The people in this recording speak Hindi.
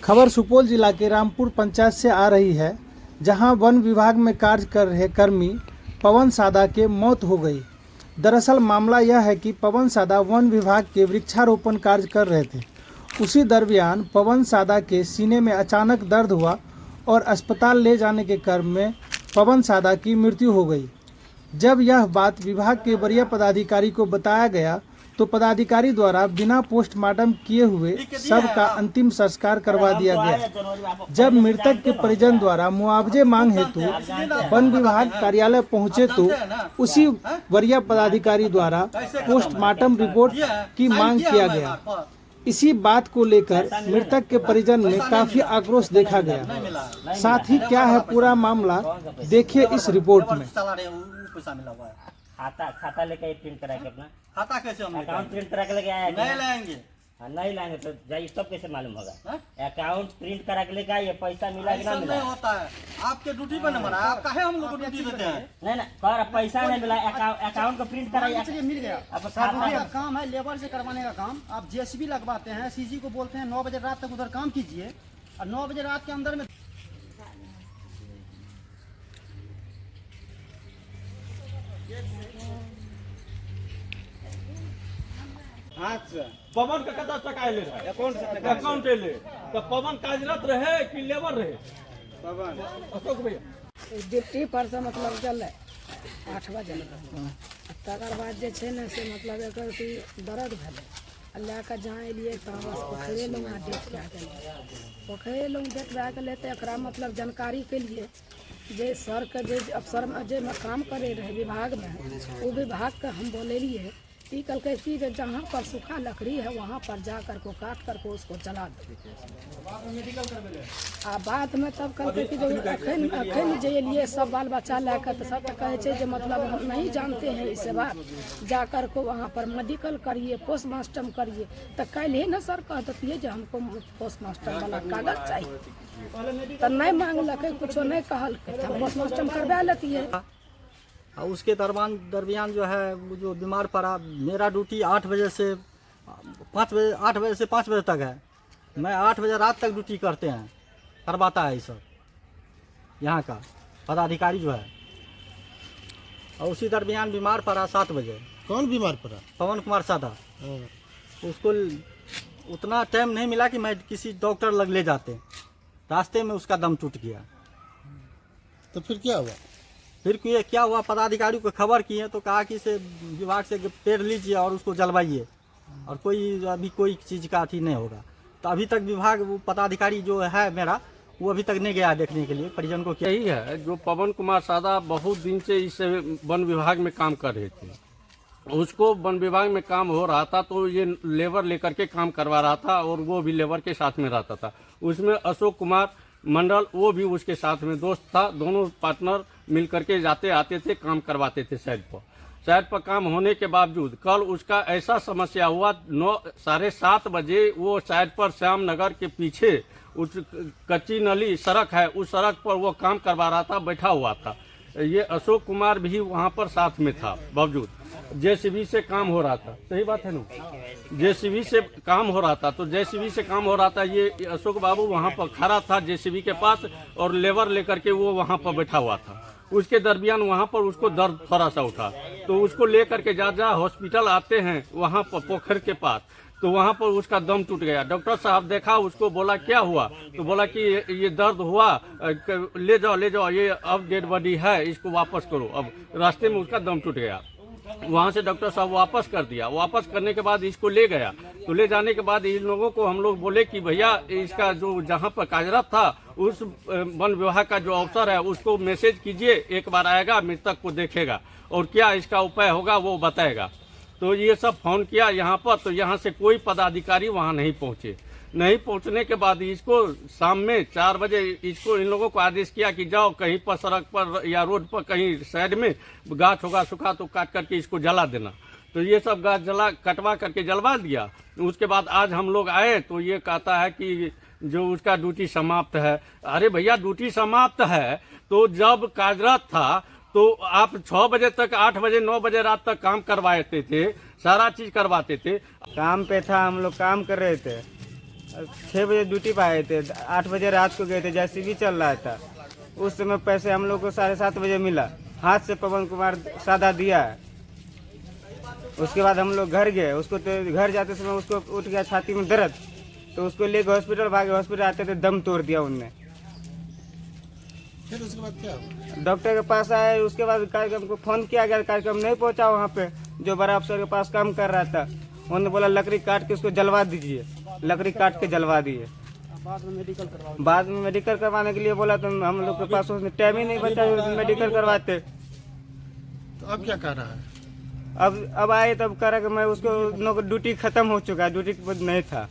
खबर सुपौल जिला के रामपुर पंचायत से आ रही है, जहां वन विभाग में कार्य कर रहे कर्मी पवन सादा के मौत हो गई। दरअसल मामला यह है कि पवन सादा वन विभाग के वृक्षारोपण कार्य कर रहे थे। उसी दरमियान पवन सादा के सीने में अचानक दर्द हुआ और अस्पताल ले जाने के क्रम में पवन सादा की मृत्यु हो गई। जब यह बात विभाग के वरीय पदाधिकारी को बताया गया तो पदाधिकारी द्वारा बिना पोस्टमार्टम किए हुए शव का अंतिम संस्कार करवा दिया गया। जब मृतक के परिजन द्वारा मुआवजे मांग हेतु वन विभाग कार्यालय पहुंचे तो उसी वरीय पदाधिकारी द्वारा पोस्टमार्टम रिपोर्ट की मांग किया गया। इसी बात को लेकर मृतक के परिजन में काफी आक्रोश देखा गया। साथ ही क्या है पूरा मामला, देखिए इस रिपोर्ट में। खाता लेके प्रिंट करा के अपना खाता कैसे हम अकाउंट प्रिंट करा के लेके आया नहीं लाएंगे। नहीं लाएंगे तो जाइए, सब कैसे मालूम होगा? अकाउंट प्रिंट करा के लेके आइए, पैसा मिला कि ना मिला? नहीं होता है, आपके ड्यूटी पर नंबर है, आप काहे हम लोग को ड्यूटी देते हैं? नहीं ना कर, पैसा नहीं मिला, अकाउंट को प्रिंट कराइए। मिल गया। अब का काम है लेबर से करवाने का काम। आप जेसीबी लगवाते हैं, सीजी को बोलते हैं 9 बजे रात तक उधर काम कीजिए और 9 बजे रात के अंदर में पवन का कता टका ले रहा है? अकाउंट ले तो पवन कार्यरत रहे कि लेबर रहे? पवन अशोक भैया ड्यूटी पर से मतलब चल 8 बजे तकर बाद जे छै ने से मतलब एकर की दर्द भेलै लैके जहाँ एलिए तऽ बस पोखरे लग डेट कए गेलै। पोखरे लग डेट भए गेलै तऽ एकरा मतलब जानकारी केलिए जे सर के जे अफसर जे काम करे रहे विभाग में, वो विभाग के हम बोलेलिए ई कहलकै कि जहाँ पर सूखा लकड़ी है वहाँ पर जा कर को काट कर को उसको जला दे। आ बाद में तब कहलकै कि जो अखन जे लिए सब बाल बच्चा लेकर तो सब कहे छै जे मतलब हम नहीं जानते हैं इस बात, जा कर को वहाँ पर मेडिकल करिए, पोस्टमार्टम करिए। तो कल ही ना सर कह देती जो हमको पोस्टमार्टम वाला कागज चाहिए, तो नहीं मांगलकै, कुछ नहीं कहलकै, पोस्टमार्टम करवा लेती है। उसके दरमियान जो है वो जो बीमार पड़ा, मेरा ड्यूटी 8 बजे से 5 बजे 8 बजे से 5 बजे तक है। मैं 8 बजे रात तक ड्यूटी करवाता है सर यहाँ का पदाधिकारी जो है। और उसी दरमियान बीमार पड़ा 7 बजे। कौन बीमार पड़ा? पवन कुमार सादा। उसको उतना टाइम नहीं मिला कि मैं किसी डॉक्टर लग ले जाते, रास्ते में उसका दम टूट गया। तो फिर क्या हुआ? फिर क्या हुआ, पदाधिकारी को खबर किए तो कहा कि इसे विभाग से पेड़ लीजिए और उसको जलवाइए और अभी कोई चीज़ का अथी नहीं होगा। तो अभी तक विभाग वो पदाधिकारी जो है मेरा वो अभी तक नहीं गया देखने के लिए परिजन को। यही है जो पवन कुमार सादा बहुत दिन से इस वन विभाग में काम कर रहे थे। उसको वन विभाग में काम हो रहा था तो ये लेबर लेकर के काम करवा रहा था और वो भी लेबर के साथ में रहता था। उसमें अशोक कुमार मंडल वो भी उसके साथ में दोस्त था। दोनों पार्टनर मिल करके जाते आते थे, काम करवाते थे साइड पर काम होने के बावजूद कल उसका ऐसा समस्या हुआ, 7:30 बजे वो साइड पर श्याम नगर के पीछे उस कच्ची नली सड़क है, उस सड़क पर वो काम करवा रहा था, बैठा हुआ था। ये अशोक कुमार भी वहाँ पर साथ में था। बावजूद जेसीबी से काम हो रहा था, सही बात है ना, जेसीबी से काम हो रहा था। तो जेसीबी से काम हो रहा था, ये अशोक बाबू वहाँ पर खड़ा था जेसीबी के पास और लेबर लेकर के वो वहाँ पर बैठा हुआ था। उसके दरमियान वहाँ पर उसको दर्द थोड़ा सा उठा तो उसको लेकर के जहाँ हॉस्पिटल आते हैं वहाँ पर पोखर के पास, तो वहाँ पर उसका दम टूट गया। डॉक्टर साहब देखा उसको, बोला क्या हुआ, तो बोला कि ये दर्द हुआ, ले जाओ ये अब डेड बॉडी है, इसको वापस करो। अब रास्ते में उसका दम टूट गया। वहाँ से डॉक्टर साहब वापस कर दिया। वापस करने के बाद इसको ले गया, तो ले जाने के बाद इन लोगों को हम लोग बोले कि भैया इसका जो जहाँ पर कार्यरत था उस वन विभाग का जो अफसर है उसको मैसेज कीजिए, एक बार आएगा, मृतक को देखेगा और क्या इसका उपाय होगा वो बताएगा। तो ये सब फोन किया यहाँ पर, तो यहाँ से कोई पदाधिकारी वहाँ नहीं पहुँचे। नहीं पहुँचने के बाद इसको शाम में 4 बजे इसको इन लोगों को आदेश किया कि जाओ कहीं पर सड़क पर या रोड पर कहीं साइड में गाछ होगा सूखा तो काट करके इसको जला देना। तो ये सब गाछ कटवा करके जलवा दिया। उसके बाद आज हम लोग आए तो ये कहता है कि जो उसका ड्यूटी समाप्त है। अरे भैया ड्यूटी समाप्त है तो जब कार्यरत था तो आप 6 बजे तक 8 बजे 9 बजे रात तक काम करवाते थे, सारा चीज करवाते थे। काम पे था, हम लोग काम कर रहे थे। 6 बजे ड्यूटी पे आए थे, 8 बजे रात को गए थे, जैसे भी चल रहा था। उस समय पैसे हम लोग को 7:30 बजे मिला, हाथ से पवन कुमार सादा दिया है। उसके बाद हम लोग घर गए, उसको तो घर जाते समय उसको उठ गया छाती में दर्द, तो उसको लेके हॉस्पिटल भागे। हॉस्पिटल आते थे दम तोड़ दिया उनने। फिर उसके बाद क्या हुआ? डॉक्टर के पास आए, उसके बाद कार्यक्रम को फोन किया गया, कार्यक्रम नहीं पहुंचा वहाँ पे। जो बड़ा अफसर के पास काम कर रहा था, उन्होंने बोला लकड़ी काट के उसको जलवा दीजिए। लकड़ी काट के जलवा दिए। बाद में मेडिकल करवाने के लिए बोला, तो हम लोग के पास उसने टाइम ही नहीं बचा मेडिकल करवाते। तो अब क्या कर रहा है? अब आए तब करा कि मैं उसको ड्यूटी खत्म हो चुका है, ड्यूटी नहीं था।